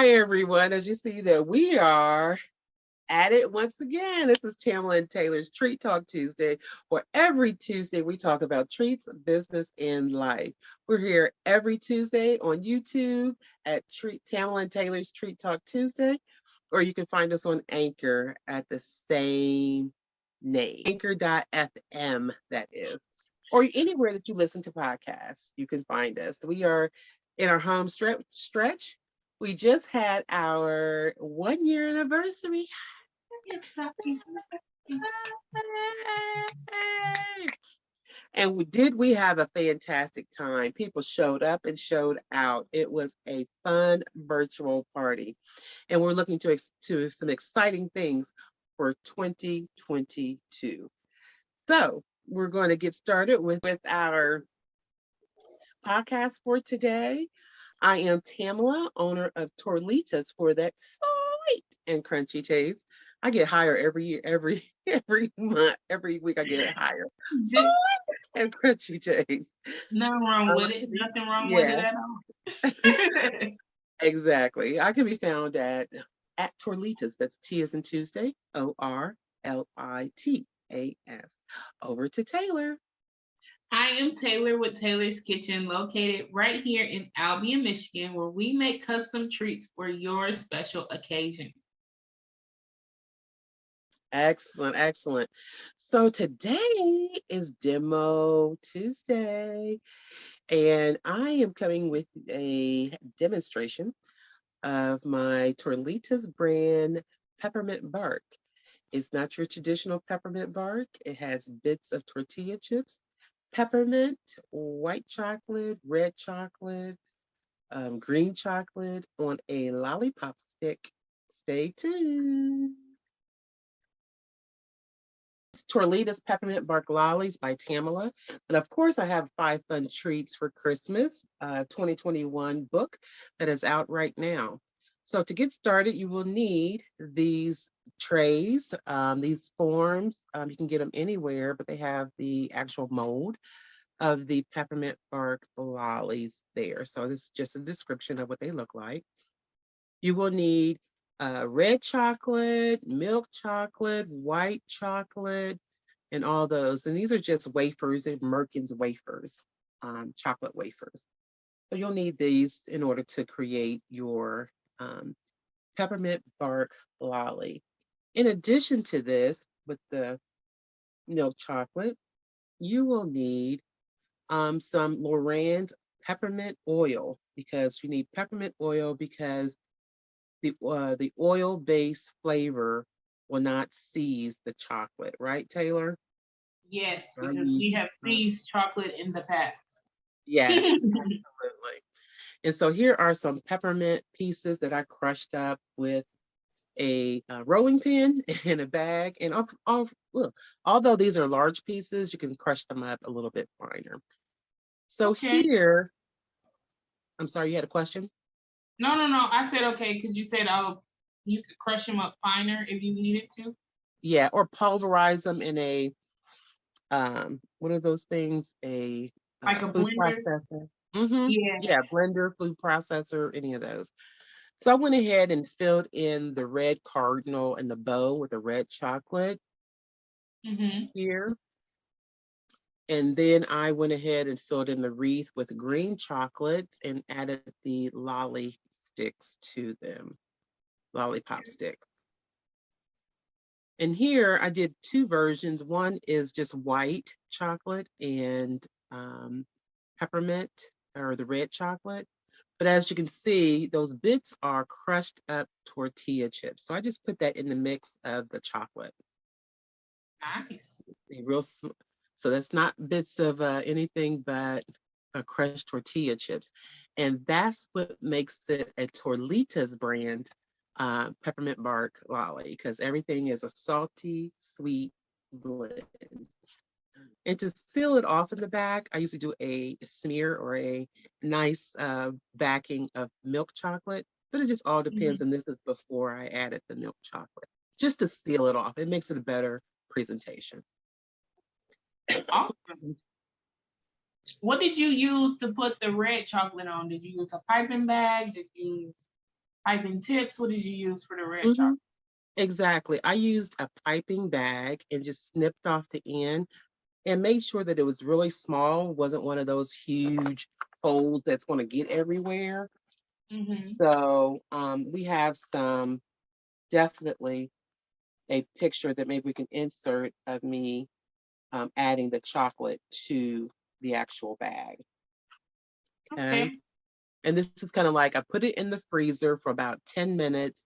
Hi, everyone. As you see that we are at it once again. This is Tamela and Taylor's Treat Talk Tuesday, where every Tuesday we talk about treats, business, and life. We're here every Tuesday on YouTube at Tamela and Taylor's Treat Talk Tuesday, or you can find us on Anchor at the same name, anchor.fm, that is, or anywhere that you listen to podcasts, you can find us. We are in our home stretch. We just had our 1 year anniversary. And we have a fantastic time. People showed up and showed out. It was a fun virtual party. And we're looking to some exciting things for 2022. So we're going to get started with our podcast for today. I am Tamela, owner of Torlitas for that sweet and crunchy taste. I get higher every year, every month, every week I get higher. Sweet and crunchy taste. Nothing wrong with it. Nothing wrong with it at all. Exactly. I can be found at Torlitas. That's T as in Tuesday, ORLITAS. Over to Taylor. I am Taylor with Taylor's Kitchen, located right here in Albion, Michigan, where we make custom treats for your special occasion. Excellent, excellent. So today is Demo Tuesday, and I am coming with a demonstration of my Torlitas brand peppermint bark. It's not your traditional peppermint bark. It has bits of tortilla chips, peppermint, white chocolate, red chocolate, green chocolate on a lollipop stick. Stay tuned. Torlitas Peppermint Bark Lollies by Tamela. And of course, I have 5 fun treats for Christmas 2021 book that is out right now. So to get started, you will need these trays, these forms. You can get them anywhere, but they have the actual mold of the peppermint bark lollies there. So this is just a description of what they look like. You will need red chocolate, milk chocolate, white chocolate, and all those. And these are just wafers, they're Merkin's wafers, chocolate wafers. So you'll need these in order to create your peppermint bark lolly. In addition to this, with the milk chocolate, you will need some Loran's peppermint oil, because you need peppermint oil because the oil-based flavor will not seize the chocolate, right, Taylor? Yes, I because use we have seized chocolate in the past. yes, absolutely. And so here are some peppermint pieces that I crushed up with a rolling pin in a bag. And look, although these are large pieces, you can crush them up a little bit finer. So Okay. here, I'm sorry, you had a question? No. I said okay because you said you could crush them up finer if you needed to. Yeah, or pulverize them in a what are those things? Like a Food blender. processor. Yeah. Yeah, blender, food processor, any of those. So I went ahead and filled in the red cardinal and the bow with the red chocolate here. And then I went ahead and filled in the wreath with green chocolate and added the lolly sticks to them, lollipop sticks. And here I did 2 versions. One is just white chocolate and peppermint, or the red chocolate. But as you can see, those bits are crushed up tortilla chips. So I just put that in the mix of the chocolate. Nice. So that's not bits of anything but crushed tortilla chips. And that's what makes it a Torlitas brand peppermint bark lolly, because everything is a salty, sweet blend. And to seal it off in the back, I usually do a smear or a nice backing of milk chocolate, but it just all depends. And this is before I added the milk chocolate, just to seal it off. It makes it a better presentation. Awesome. What did you use to put the red chocolate on? Did you use a piping bag? Did you use piping tips? What did you use for the red Hmm. chocolate? Exactly. I used a piping bag and just snipped off the end and made sure that it was really small, wasn't one of those huge holes that's going to get everywhere. Mm-hmm. So we have some definitely a picture that maybe we can insert of me adding the chocolate to the actual bag. Okay. Okay. And this is kind of like I put it in the freezer for about 10 minutes,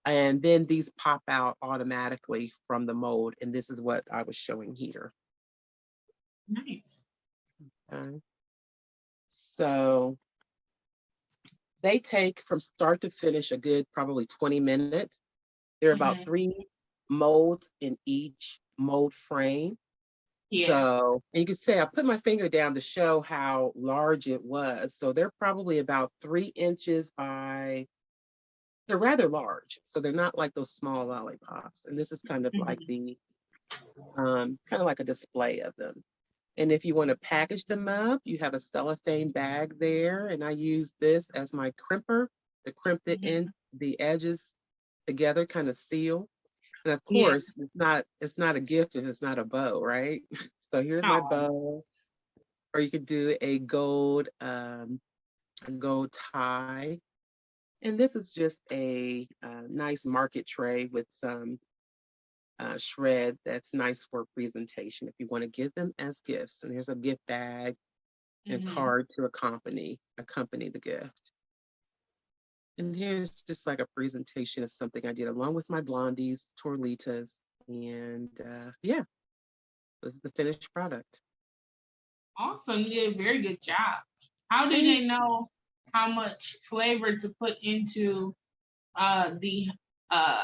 and then these pop out automatically from the mold. And this is what I was showing here. Nice. Okay. So they take from start to finish a good probably 20 minutes. There are about Mm-hmm. 3 molds in each mold frame. Yeah. So, and you can say I put my finger down to show how large it was. So they're probably about 3 inches by, they're rather large. So they're not like those small lollipops. And this is kind of like Mm-hmm. the, kind of like a display of them. And if you want to package them up, you have a cellophane bag there. And I use this as my crimper to crimp Mm-hmm. the edges together, kind of seal. And of Yeah. course, it's not a gift if it's not a bow, right? So here's my Oh, bow. Or you could do a gold tie. And this is just a nice market tray with some shred that's nice for presentation if you want to give them as gifts. And here's a gift bag and mm-hmm. card to accompany the gift. And here's just like a presentation of something I did along with my blondies, torlitas, and yeah, this is the finished product. Awesome. You did a very good job. How do Thank they know how much flavor to put into the uh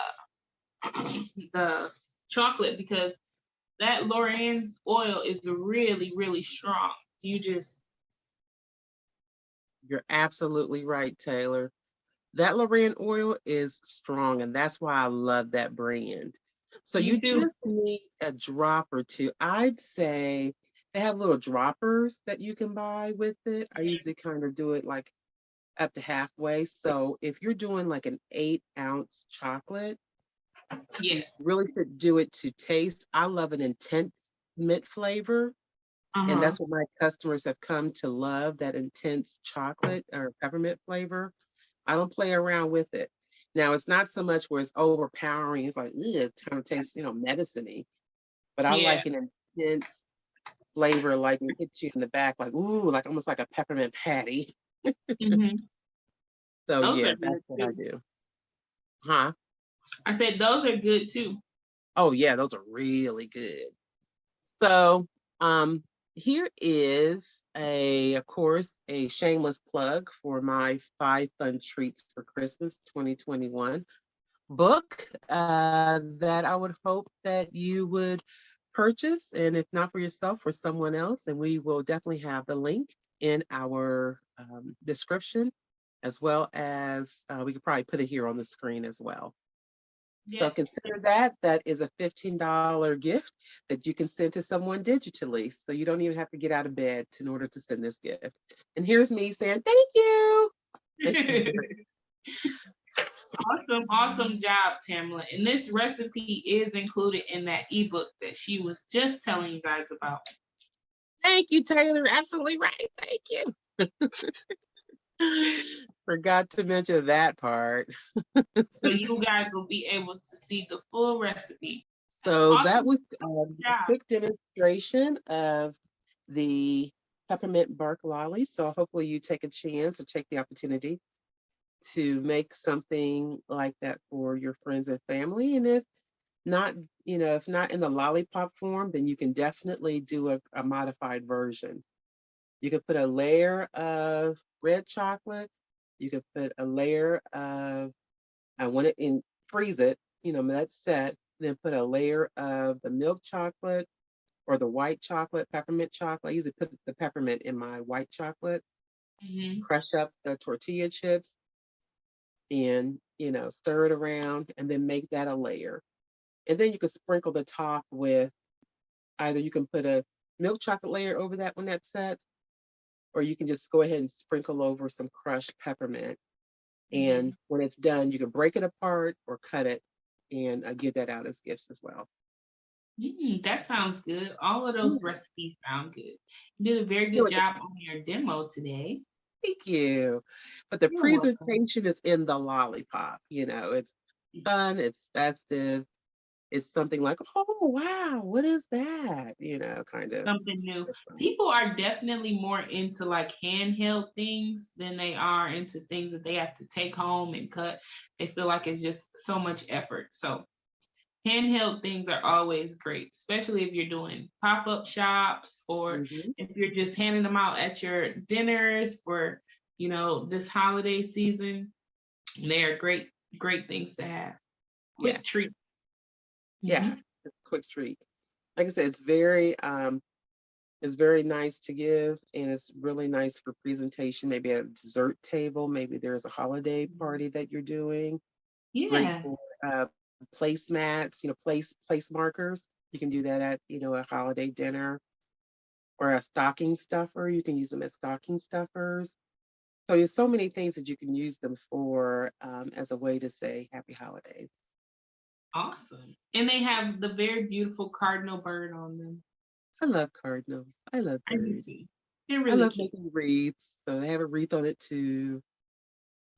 the chocolate? Because that Lorenz oil is really, really strong. You just You're absolutely right, Taylor. That Lorraine oil is strong, and that's why I love that brand. So me you too. just need a drop or two. I'd say they have little droppers that you can buy with it. I usually kind of do it like up to halfway. So if you're doing like an 8-ounce chocolate, you Yes. really should do it to taste. I love an intense mint flavor. And Uh-huh. that's what my customers have come to love, that intense chocolate or peppermint flavor. I don't play around with it. Now it's not so much where it's overpowering. It's like, ugh, it kind of tastes, medicine-y. But I Yeah. like an intense flavor, like it hits you in the back, like, ooh, like almost like a peppermint patty. Hmm. So Those are yeah, that's good what I too. do. Huh? I said those are good too. Oh yeah, those are really good. So here is of course, a shameless plug for my 5 fun treats for Christmas 2021 book that I would hope that you would purchase, and if not for yourself, for someone else. And we will definitely have the link in our description, as well as we could probably put it here on the screen as well. So Yes. consider that is a $15 gift that you can send to someone digitally. So you don't even have to get out of bed in order to send this gift. And here's me saying, thank you. Awesome, awesome job, Tamela. And this recipe is included in that ebook that she was just telling you guys about. Thank you, Taylor. Absolutely right. Thank you. Forgot to mention that part. So you guys will be able to see the full recipe. So that Awesome was a job. quick demonstration of the peppermint bark lollies. So hopefully you take a chance or take the opportunity to make something like that for your friends and family. And not, if not in the lollipop form, then you can definitely do a modified version. You could put a layer of red chocolate. You could put a layer of, I want it in, freeze it, that's set. Then put a layer of the milk chocolate or the white chocolate, peppermint chocolate. I usually put the peppermint in my white chocolate, Hmm. crush up the tortilla chips and, stir it around and then make that a layer. And then you can sprinkle the top with either you can put a milk chocolate layer over that when that sets, or you can just go ahead and sprinkle over some crushed peppermint. Mhm. And when it's done, you can break it apart or cut it and give that out as gifts as well. That sounds good. All of Yeah. those recipes sound good. You did a very You know good what? job on your demo today. Thank you. But the You're welcome. presentation is in the lollipop. It's fun, it's festive. It's something like, oh wow, what is that? Kind of. Something new. It's fun. People are definitely more into like handheld things than they are into things that they have to take home and cut. They feel like it's just so much effort. So handheld things are always great, especially if you're doing pop-up shops or Mhm. if you're just handing them out at your dinners for, this holiday season. They are great, great things to have. Yeah, Quick treat. yeah. Mhm. It's a quick treat. Like I said, it's very nice to give, and it's really nice for presentation, maybe at a dessert table, maybe there's a holiday Mhm. party that you're doing. Great Yeah. for placemats, place markers. You can do that at, a holiday dinner or a stocking stuffer. You can use them as stocking stuffers. So there's so many things that you can use them for as a way to say happy holidays. Awesome. And they have the very beautiful cardinal bird on them. I love cardinals. I love I do birds. too. They're I really love cute. making wreaths. So they have a wreath on it too.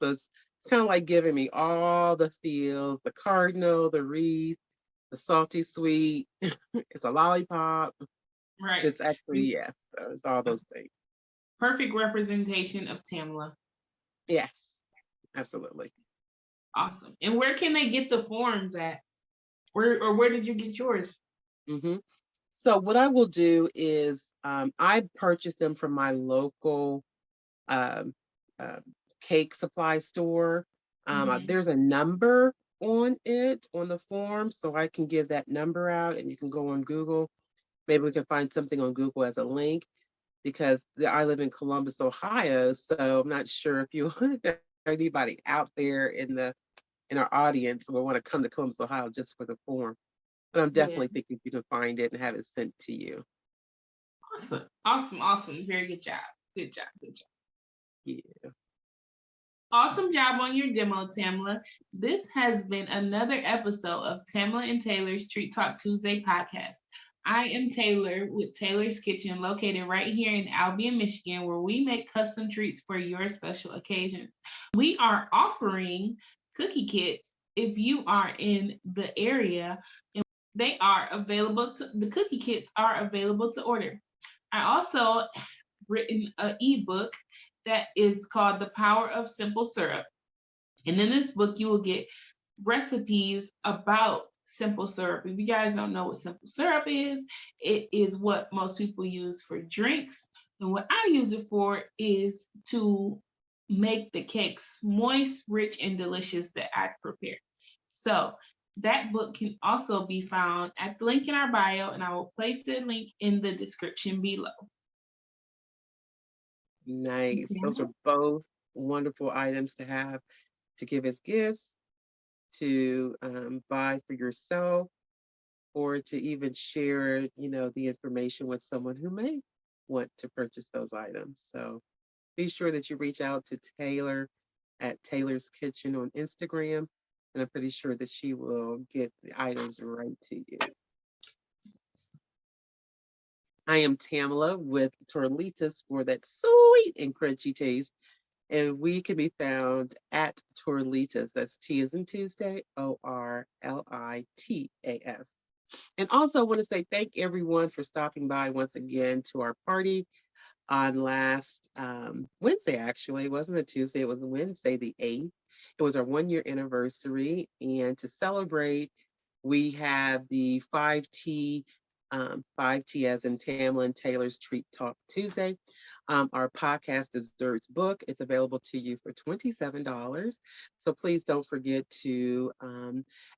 So it's kind of like giving me all the feels, the cardinal, the wreath, the salty sweet. It's a lollipop. Right. It's actually, You- yeah, so it's all a those things. perfect representation of Tamela. Yes, absolutely. Awesome. And where can they get the forms at? Where did you get yours? hmm So what I will do is I purchase them from my local um, uh, cake supply store. Hmm. There's a number on it on the form, so I can give that number out, and you can go on Google. Maybe we can find something on Google as a link because I live in Columbus, Ohio. So I'm not sure if you if anybody out there in our audience will want to come to Columbus, Ohio just for the form. But I'm Yeah. definitely thinking you can find it and have it sent to you. Awesome. Awesome. Awesome. Very good job. Good job. Good job. Yeah. Awesome job on your demo, Tamala. This has been another episode of Tamala and Taylor's Treat Talk Tuesday podcast. I am Taylor with Taylor's Kitchen, located right here in Albion, Michigan, where we make custom treats for your special occasions. We are offering cookie kits if you are in the area, and the cookie kits are available to order. I also written an ebook that is called The Power of Simple Syrup. And in this book, you will get recipes about simple syrup. If you guys don't know what simple syrup is, it is what most people use for drinks. And what I use it for is to make the cakes moist, rich, and delicious that I prepare. So that book can also be found at the link in our bio, and I will place the link in the description below. Nice. Those are Tamara? both wonderful items to have to give as gifts, to buy for yourself, or to even share, the information with someone who may want to purchase those items. So be sure that you reach out to Taylor at Taylor's Kitchen on Instagram, and I'm pretty sure that she will get the items right to you. I am Tamela with Torlitas for that sweet and crunchy taste. And we can be found at Torlitas. That's T as in Tuesday, Orlitas. And also want to say thank everyone for stopping by once again to our party on last Wednesday, actually. It wasn't a Tuesday, it was Wednesday, the 8th. It was our 1 year anniversary. And to celebrate, we have the 5T as in Tamlin Taylor's Treat Talk Tuesday. Our podcast desserts book. It's available to you for $27. So please don't forget to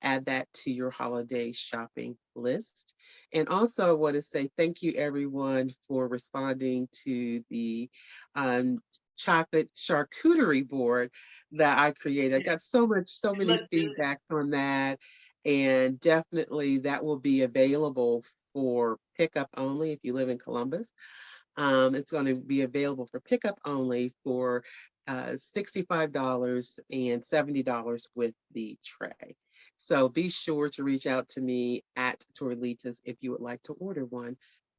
add that to your holiday shopping list. And also, I want to say thank you, everyone, for responding to the um, chocolate charcuterie board that I created. I got so It many looked good. feedback on that, and definitely that will be available for pickup only if you live in Columbus. It's going to be available for pickup only for $65 and $70 with the tray. So be sure to reach out to me at Torlitas if you would like to order one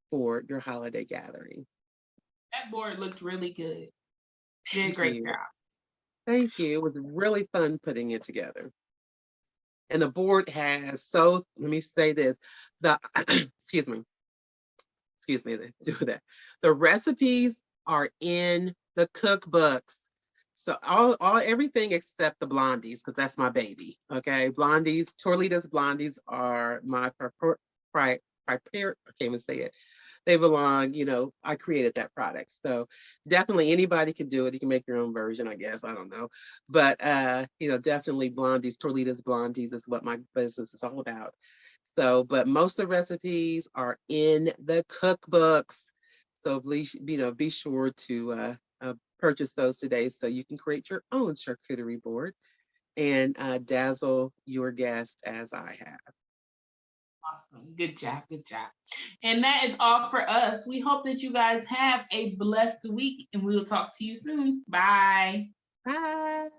for your holiday gathering. That board looked really good. Did a Thank great you. job. Thank you. It was really fun putting it together. And the board has, so let me say this, the, excuse me, do that. The recipes are in the cookbooks. So everything except the blondies, because that's my baby. Okay. Blondies, Torlitas blondies are my I can't even say it. They belong, I created that product. So definitely anybody can do it. You can make your own version, I guess. I don't know. But definitely blondies, Torlitas blondies is what my business is all about. So, but most of the recipes are in the cookbooks. So please, be sure to purchase those today so you can create your own charcuterie board and dazzle your guests as I have. Awesome. Good job. Good job. And that is all for us. We hope that you guys have a blessed week and we will talk to you soon. Bye. Bye.